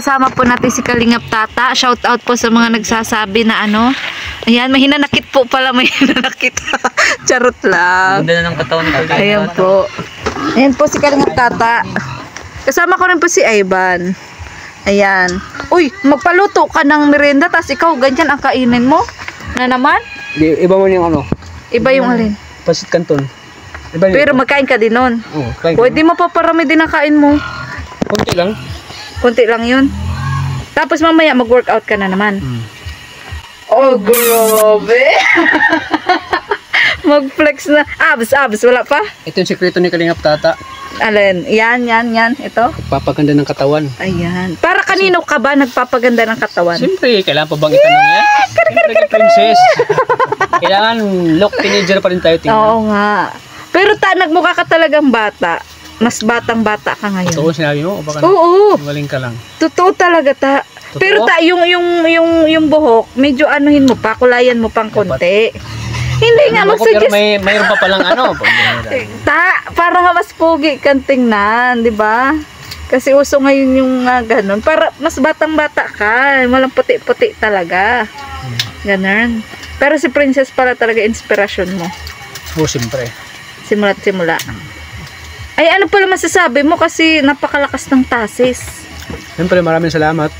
kasama po natin si Kalingap Tata. Shout out po sa mga nagsasabi na ano. Ayan, may hinanakit po pala, may hinanakit. Charot lang. Ganda na ng katawan ni Kalingap. Ayan po. Ayan po si Kalingap Tata. Kasama ko rin po si Ivan. Ayan. Uy, magpaluto ka ng merienda, tas ikaw ganyan ang kainin mo. Na naman? Iba mo yung ano? Iba yung alin. Pasit Canton. Iba Pero magkain ka din nun. Oo, kain. Pwede mo pa parami din ang kain mo. Kunti lang. Kunti lang yun. Tapos mamaya mag-workout ka na naman. Oh, grabe. Mag-flex na. Abs, wala pa? Ito yung sekreto ni Kalingap Tata. Alin? Yan. Ito. Papaganda ng katawan. Ayan. Para kanino ka ba nagpapaganda ng katawan? Siyempre, kailangan pa bang itanong yan? Siyempre, princess. Kailangan look teenager pa rin tayo tingnan. Oo nga. Pero nagmukha ka talagang bata. Mas batang-bata ka ngayon. Totoo sinabi mo? O baka Oo. galing ka lang? Totoo talaga Totoo? Pero yung buhok, medyo anuhin mo pa, kulayan mo pang konti. Hindi nga Pero mag-suggest. mayroon pa palang ano. Para nga mas pogi kang tingnan, di ba? Kasi uso ngayon yung ganun. Para mas batang-bata ka. Walang puti-puti talaga. Ganun. Pero si Princess pala talaga inspirasyon mo. Oo, siyempre. Simula't simula. Ay, ano pala masasabi mo kasi napakalakas ng tasis. Siyempre, maraming salamat.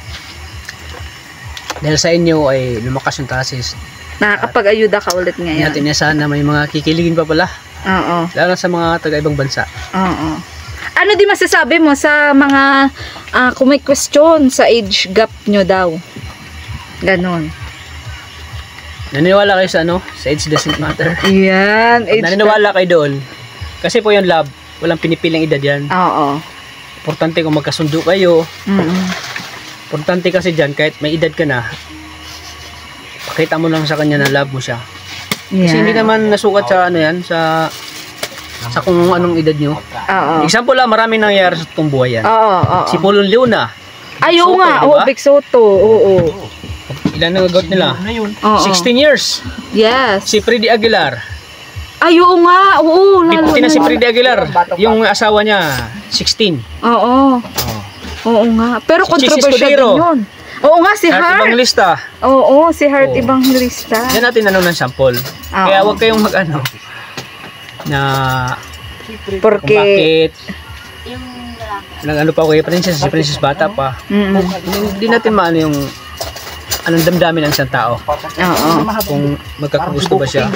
Dahil sa inyo ay lumakas yung tasis. Nakakapag-ayuda ka ulit ngayon. Natin na sana may mga kikiligin pa pala. Oo. Lalo sa mga taga-ibang bansa. Oo. Ano di masasabi mo sa mga kung may question sa age gap nyo daw? Ganon. Naniniwala kayo sa ano? Sa age doesn't matter. Yan. Pag naniniwala kayo doon. Kasi po yung love, walang pinipiling edad yan. Oo. Importante kung magkasundo kayo. Importante kasi dyan, kahit may edad ka na, pakita mo lang sa kanya na love mo siya. Kasi hindi naman nasukat sa ano yan, sa kung anong edad nyo. Oo. Example lang, maraming nangyayari sa itong buhay yan. Oo. Si Pulong Leona. Ayaw nga. Diba? Oo, Big Soto. Oo. Ilan ang agot nila? Oo. 16 years. Yes. Si Freddy Aguilar. Ayaw nga. Oo. 50 na si Freddy Aguilar. Yung asawa niya, 16. Oo. Oo nga. Pero Si controversial Chis din Escudero. yun. Oo nga, si At Heart. ibang lista. Oo, si Heart Oo. Evangelista. Yan natin ano ng sample. Kaya huwag kayong mag-ano na kung Porque bakit nag-ano pa ako kay Princess, si Princess bata pa. Hindi natin maano yung anong damdamin ng isang tao. Oo. Kung magkakagusto ba siya.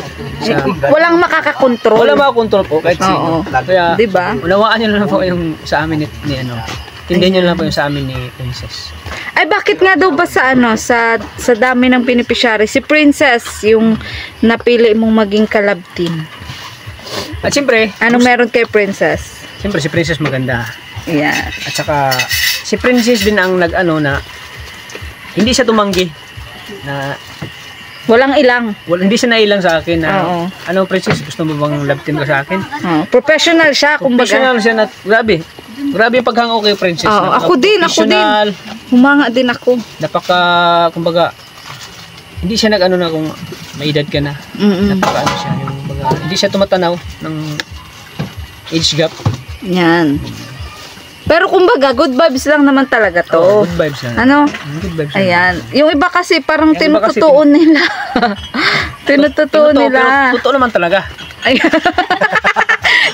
Walang makakakontrol. Wala makakontrol po kahit sino. Oo. Kaya Diba? unawaan nyo lang po yung sa amin ni ano. Tindihan nyo lang po yung sa amin ni Princess. Ay, bakit nga daw ba sa ano, sa dami ng beneficiary, si Princess yung napili mong maging kalab team? At siyempre, Anong meron kay Princess? siyempre si Princess maganda. Yan. At saka si Princess din ang nag-ano na hindi siya tumanggi na Walang ilang. hindi siya nailang sa akin na Oo. ano Princess, gusto mo bang love team ka sa akin? Professional siya, kumbaga. Professional siya na grabe. Grabe yung paghango kay Princess. Oo, ako din. Professional, Humanga din ako. napaka, kumbaga, hindi siya nag-ano na kung may edad ka na. Napaka ano siya, yung kumbaga, hindi siya tumatanaw ng age gap. Yan. Pero kumbaga, good vibes lang naman talaga to. Good vibes lang. Ano? Good vibes lang. Ayan. Yung iba kasi parang Yung iba kasi tinututuon nila. Tinututuon nila. Pero totoo naman talaga. Ayan.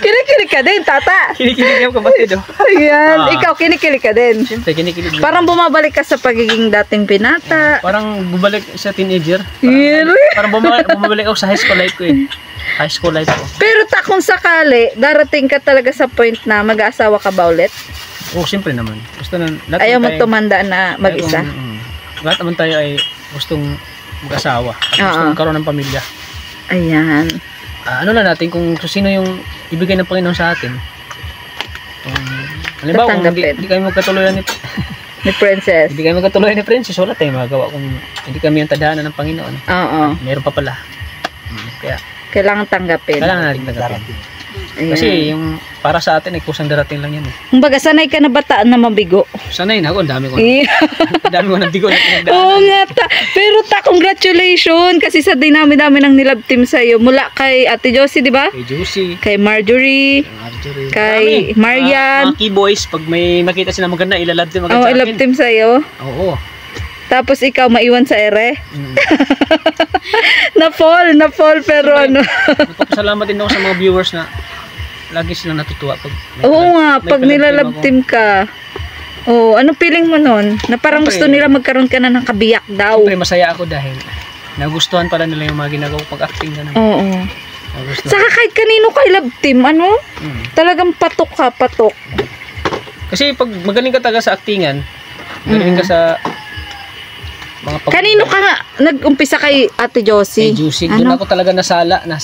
Kinikilig ka din, tata. Kinikilig yung kapatid. Ayan. Ikaw, kinikilig ka din. Siyempre, kinikilig. Parang bumabalik ka sa pagiging dating binata. Parang bumalik sa teenager. Really? Parang bumalik ako sa high school life ko eh. High school life ko. Pero kung sakali, darating ka talaga sa point na mag-aasawa ka ba ulit? Oo, siyempre naman. Gusto na, lahat Ayaw mo naman tayo- tumanda na mag-isa? Lahat naman tayo ay gustong mag-asawa. At Oo. gustong magkaroon ng pamilya. Ayan. Ano na natin kung sino yung ibigay ng Panginoon sa atin. Halimbawa, kung Tatanggapin. hindi kami magkatuluyan Ni Princess. hindi kami magkatuluyan ni Princess, wala tayong magagawa kung hindi kami yung tadhana ng Panginoon. Oo. Meron pa pala. Kaya, Kailangan tanggapin. kailangan natin tanggapin. Ayan. Kasi yung para sa atin ay kusang darating lang yan eh. Kumbaga, sanay ka na bataan na mabigo. Sanay na ako, ang dami ko. Eh. Ang dami ko ng bigo na pinagdaan. Oo nga Pero congratulations kasi sa dinami-dami ng nilab team sa'yo. Mula kay Ate Josie, di ba? Kay Juicy, Kay Marjorie, kay Kay Marian. Mga keyboys, pag may makita sila maganda, ilalab din maganda Oh, sa I love akin. team sa'yo. Oo. Tapos ikaw maiwan sa ere. Mm. Na-fall pero ano. Nagpapasalamat din ako sa mga viewers na lagi silang natutuwa pag Oo nga, may pag palab nilalab ako. team ka. Oh, ano feeling mo nun? Na parang Siyempre, gusto nila magkaroon ka na ng kabiyak daw. Siyempre masaya ako dahil nagustuhan pala nila yung mga ginagawa pag-acting na Oo. nagustuhan. Saka kahit kanino kay love team, ano? Mm. Talagang patok ka, patok. Kasi pag magaling ka talaga sa actingan, magaling ka sa mga Kanino ka nga nag-umpisa kay Ate Josie? Juicy. Doon ako talaga nasala ng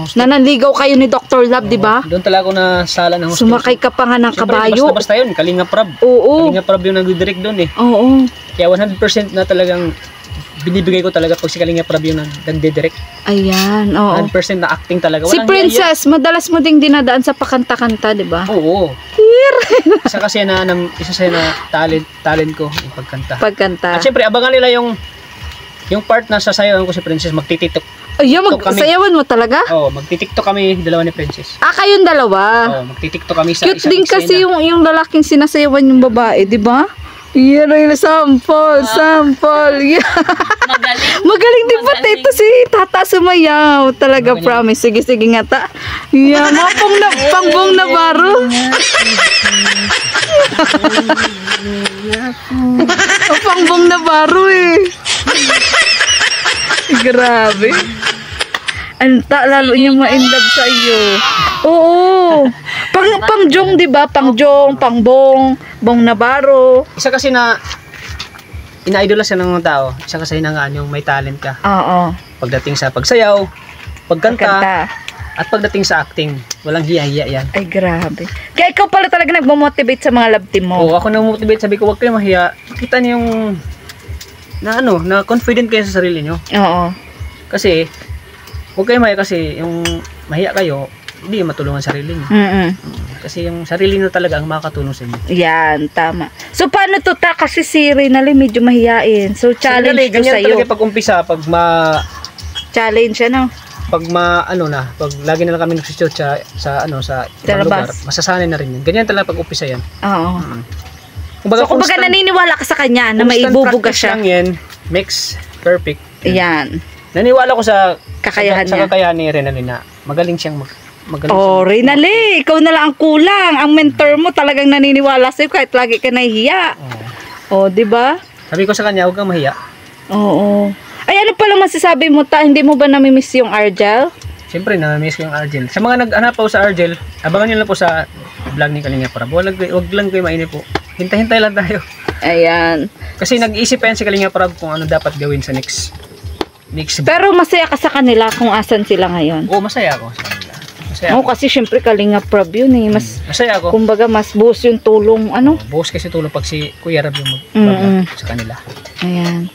gusto. Nananligaw kayo ni Dr. Love, di ba? Doon talaga ako nasala ng gusto. Sumakay ka pa nga ng Siyempre, kabayo. basta-basta yun, Kalinga Prab. Oo. Kalinga Prab yung nag-direct doon eh. Oo. Kaya 100% na talagang binibigay ko talaga pag si Kalinga Prab yung nag-direct. Ayan, oo. 100% na acting talaga. Si Walang Princess, madalas mo ding dinadaan sa pakanta-kanta, di ba? hiya. Oo. Isa kasi isa sa na talent ko yung pagkanta. Pagkanta. At syempre, abangan nila yung part na sasayawan ko si Princess, magtitiktok. Ayun, kami. sayawan mo talaga? Oo, magtitiktok kami dalawa ni Princess. Kayong dalawa. Oo, magtitiktok kami sa Cute isang din kasi eksena. yung lalaking sinasayawan yung babae, di ba? Yan yung sample. Yeah. Magaling din pati ito si Tata sumayaw. Talaga, Magaling. promise. Sige nga ta. Yeah, pangbong na baro. Pangbong na baro eh. Grabe. Anta, lalo niya ma-inlove sa iyo. Oo. Pangjong, di ba? Pangjong, pangbong, bong Navarro. Isa kasi na ina-idolize siya ng mga tao. Isa kasi na nga yung may talent ka. Oo. Pagdating sa pagsayaw, pagkanta, Kanta. at pagdating sa acting, walang hiya-hiya yan. Ay, grabe. Kaya ikaw pala talaga nagmo-motivate sa mga love team mo. Oo, ako na-motivate, sabi ko, huwag kayo mahiya. Kita niyo yung na confident kayo sa sarili niyo. Oo. Kasi, huwag kayo mahiya kasi yung mahiya kayo, hindi matulungan sarili niyo. Kasi yung sarili niyo talaga ang makakatulong sa inyo. Yan, tama. So, paano to ta? Kasi si Rinalyn medyo mahiyain. So, challenge to ganyan sa'yo. talaga pag umpisa, pag Challenge ano? pag lagi na lang kami nagsi-shoot sa ibang lugar, labas. masasanay na rin yun. Ganyan talaga pag umpisa yan. Oo. Kumbaga, So, kumbaga naniniwala ka sa kanya na may constant ibubuga practice siya. lang yan, makes perfect. Yan. Naniwala ko sa Kakayahan sa niya. kakayahan ni Rinalyn na magaling siyang magaling Oh, siyang- Rinalyn, ikaw na lang ang kulang. Ang mentor mo talagang naniniwala sa'yo kahit lagi ka nahihiya. Oh, di ba? Sabi ko sa kanya, huwag kang mahiya. Oo. Ay, ano pala masasabi mo ta? Hindi mo ba namimiss yung Argel? Siyempre, namimiss ko yung Argel. Sa mga nag-hanap po sa Argel, abangan nyo lang po sa vlog ni Kalinga Prab. Huwag lang kayo mainip po. Hintay-hintay lang tayo. Ayan. Kasi nag-isip pa yan si Kalinga Prab kung ano dapat gawin sa next. Pero masaya ka sa kanila kung asan sila ngayon. Oo, masaya ako sa kanila. Masaya Oo, ako. kasi syempre Kalinga Prab yun eh. Masaya ako. Kumbaga, mas buhos yung tulong, ano? Buhos kasi tulong pag si Kuya Rab yung mag-vlog sa kanila. Ayan.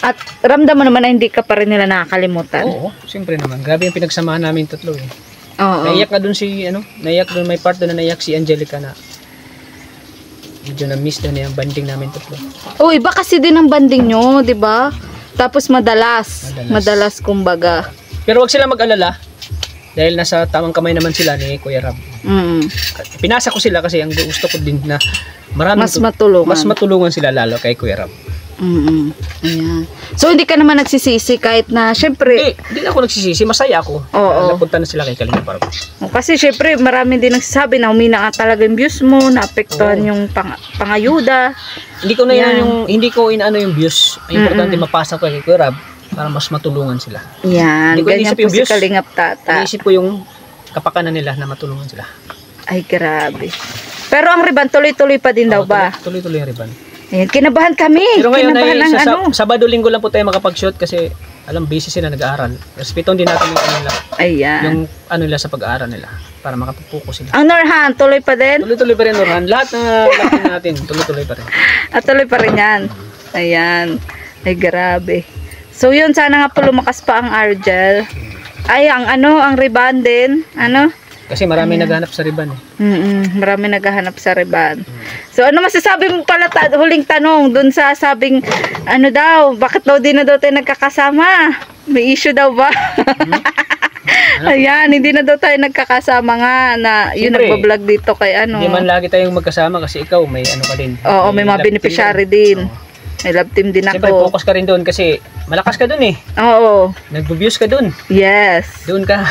At ramdam mo naman na hindi ka pa rin nila nakakalimutan. Oo, siyempre naman. Grabe yung pinagsamahan namin tatlo eh. Oo. Naiyak na dun may part doon na naiyak si Angelica na medyo na-miss doon yung banding namin tatlo. Oh, iba kasi din ang banding nyo, di ba? Tapos madalas kumbaga. Pero wag sila mag-alala dahil nasa tamang kamay naman sila ni Kuya Rab. Pinasa ko sila kasi ang gusto ko din na Mas matulungan. Mas matulungan sila lalo kay Kuya Rab. Ayan. So, hindi ka naman nagsisisi kahit na, syempre, Hindi ako nagsisisi, masaya ako. Oo. Napunta na sila kay Kalinga Prab. kasi syempre, marami din nagsasabi na humina nga talaga yung views mo, naapektuhan yung pangayuda. Hindi ko inaano yung views. Ang importante mapasa ko kay Kuya Rab para mas matulungan sila. Yan, Hindi ko ganyan inisip po yung si views. Kalingap Tata. Iniisip ko yung kapakanan nila na matulungan sila. Ay, grabe. Pero ang riban, tuloy-tuloy pa din daw ba? Tuloy-tuloy yung riban. Ayan, kinabahan kami. Pero ngayon Kinabahan ay ng Sabado linggo lang po tayo makapag-shoot kasi busy sila nag-aaral. Respetuhin din natin yung kanila. Ayan. Yung nila sa pag-aaral nila para makapupuko sila. Ang Norhan, tuloy pa din? Tuloy-tuloy pa rin, Norhan. Lahat ng lahat natin, tuloy-tuloy pa rin. At tuloy pa rin yan. Ayan. Ay, grabe. So, yun, sana nga po lumakas pa ang Argel. Ay, ang riban din. Ano? Kasi marami naghanap sa riban eh. Marami naghahanap sa riban. So, ano masasabi mo pala, huling tanong, dun sa sabing, ano daw, bakit daw di na daw tayo nagkakasama? May issue daw ba? Ayan, hindi na daw tayo nagkakasama nga na yun Siyempre, nagbablog dito kay ano. Hindi man lagi tayong magkasama kasi ikaw may ano ka din. Oo, may mga love team beneficiary ka. din. Oo. May love team din Siyempre, ako. focus ka rin doon kasi malakas ka doon eh. Oo. Nag-views ka doon. Yes. Doon ka.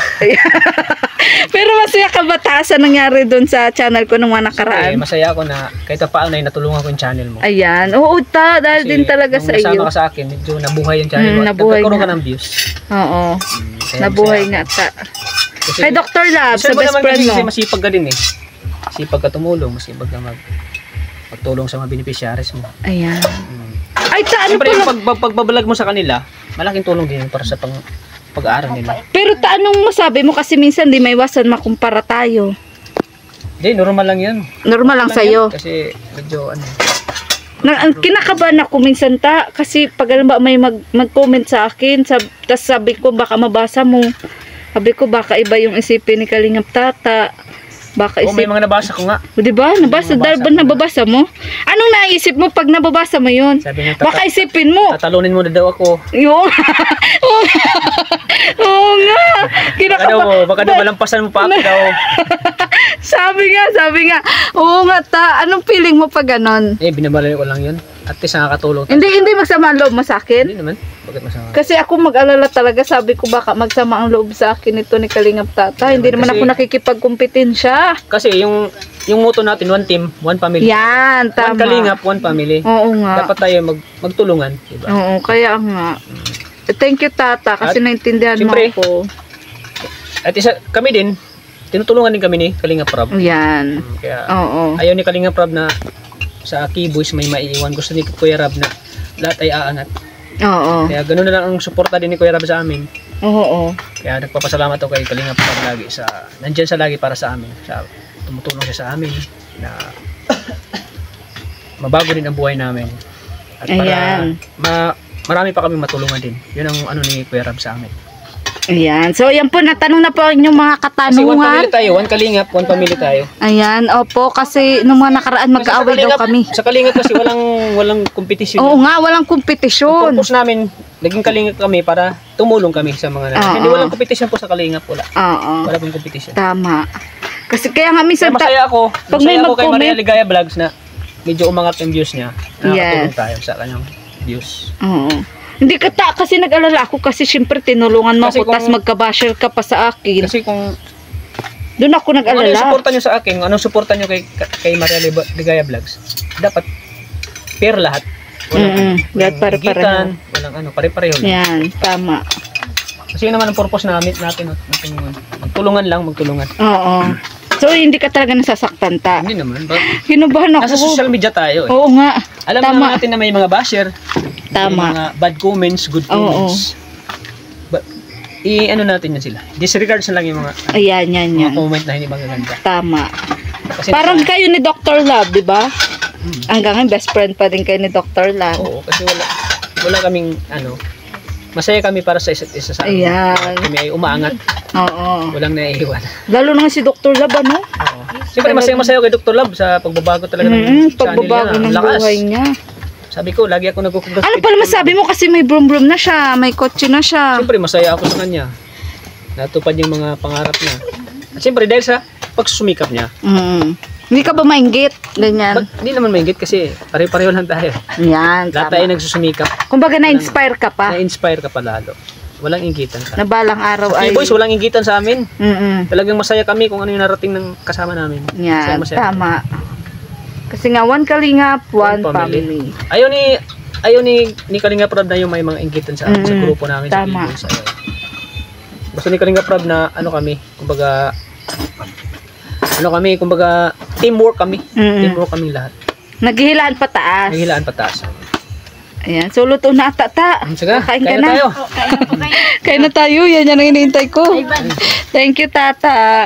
Pero masaya ka ba taas ang nangyari doon sa channel ko nung mga nakaraan? Siyempre, masaya ako na kahit pa paano ay natulungan ko yung channel mo. Ayan. Oo, dahil Kasi din talaga nung sa nasama iyo. ka sa akin, medyo nabuhay yung channel mo. At nabuhay nagkaroon nga. ka ng views. Oo. Kaya Nabuhay masaya nga. Kasi, Kay Dr. Lab, kasi sa mo best naman friend kasi mo. masipag ka din eh. Masipag ka tumulong, masipag ka magtulong sa mga beneficiaries mo. Ayan. Ay, ano Siyempre, pala? yung pagbabalag mo sa kanila, malaking tulong din yun para sa pag-aaral nila. Pero anong masabi mo kasi minsan di may iwasan makumpara tayo. Hindi, normal lang yan. Normal lang sa'yo. Yan, kasi medyo ano. Kinakabahan ako minsan kasi pag alam ba may mag-comment sa akin, tas sabi ko baka mabasa mo. Sabi ko baka iba yung isipin ni Kalingap Tata. Baka May mga nabasa ko nga. Di ba? Nabasa, dahil ba nababasa mo? Anong naisip mo pag nababasa mo yun? Sabi niya, Baka isipin mo. tatalunin mo na daw ako. Yun. Oo nga. Baka daw malampasan mo pa ako daw. Sabi nga. Oo nga Anong feeling mo pag ganon? Binabalayo ko lang yun. At least nakakatulong. Hindi magsama ang loob mo sa akin. Hindi naman. Bakit masama? Kasi ako mag-alala talaga, sabi ko baka magsama ang loob sa akin ito ni Kalingap Tata. Hindi naman ako nakikipagkumpetensya. Kasi yung motto natin, one team, one family. Yan, tama. One Kalingap, one family. Oo nga. Dapat tayo magtulungan. Diba? Oo, kaya nga. Thank you Tata kasi At, naintindihan mo siyempre, ako. At kami din, tinutulungan din kami ni Kalingap Rob. Yan. Kaya Oo. ayaw ni Kalingap Rob na sa Keyboys may maiiwan. Gusto ni Kuya Rob na lahat ay aangat. Oo. Kaya ganoon na lang ang suporta din ni Kuya Rob sa amin. Oo. Kaya nagpapasalamat ako kay Kalingap Rob lagi nandyan sa lagi para sa amin. Tumutulong siya sa amin na mabago din ang buhay namin. At Ayan. marami pa kami matulungan din. Yun ang ano ni Kuya Rob sa amin. Ayan. So, yan po, natanong na po ang inyong mga Kasi one katanungan. family tayo, one Kalingap, one family tayo. Ayan, opo, kasi nung mga nakaraan mag-aaway daw kami. Sa Kalingap kasi walang kompetisyon. Oo nga, walang Ang kompetisyon. purpose namin, naging Kalingap kami para tumulong kami sa mga Oo. Hindi walang competition po sa Kalingap, wala. Oo. Wala pong competition. Tama. Kasi kaya nga minsan, Kaya masaya ako. pag may Masaya ako kay mag-comment- Maria Ligaya Vlogs na medyo umangat yung views niya. Nakakatulong Yes. tayo sa kanyang views. oo. Hindi kasi nag-alala ako kasi syempre tinulungan mo Kasi ako, tas kung- magka-basher ka pa sa akin. Kasi kung Doon ako ano yung nag-alala. suporta nyo sa akin, anong suporta nyo kay Maria Ligaya Vlogs, dapat fair lahat. Lahat pare-pareho. higitan, walang ano, pare-pareho lang. Yan, tama. Kasi yun naman ang purpose natin, magtulungan lang, magtulungan. Oo. So, hindi ka talaga nasasaktan Hindi naman, but Kinubahan ako. nasa social media tayo eh. Oo nga. Alam naman natin na may mga basher, Tama. may mga bad comments, good comments. But, ano natin yan sila. Disregards na lang yung mga, Ayan, yan. mga comment na hindi magaganda. Tama. Kasi Parang kayo ni Dr. Love, di ba? Hanggang ngayon, best friend pa din kayo ni Dr. Love. oo, kasi wala kaming, masaya kami para sa isa't isa sa amin. Ayan. Kami ay umaangat, Oo. walang naiiwan. Lalo na nga si Dr. Love, ano? Oo. Siyempre, masaya kay Dr. Love sa pagbabago talaga ng Pagbabago ng lakas. buhay niya. Sabi ko, lagi ako nagkukugas. Ano pala masabi mo kasi may brum-brum na siya, may kotse na siya. Siyempre, masaya ako sa kanya. Natupad yung mga pangarap niya. At siyempre, dahil sa pagsusumikap niya. Hindi ka ba mainggit? Ganyan. Hindi naman maingit kasi pare-pareho lang tayo. Yan, Lahat tama. tayo nagsusumikap. Kumbaga na-inspire ka pa. Na-inspire ka pa lalo. Walang inggitan ka. Na balang araw ay... Boys, walang inggitan sa amin. Mm-mm. Talagang masaya kami kung ano yung narating ng kasama namin. Yan, Masaya. tama. Kasi nga, one Kalingap, one family. Ayaw ni Kalingap Rob na yung may mga inggitan sa amin, sa grupo namin. Tama. Sa Keyboys. Gusto ni Kalingap Rob na kami, kumbaga teamwork kami. Teamwork kami lahat. Naghihilaan pataas. Nahihilaan pataas. Ayan, so luto na tata. Sige, Kain ka kain na. tayo. Kain na tayo. Yan ang iniintay ko. Thank you, tata.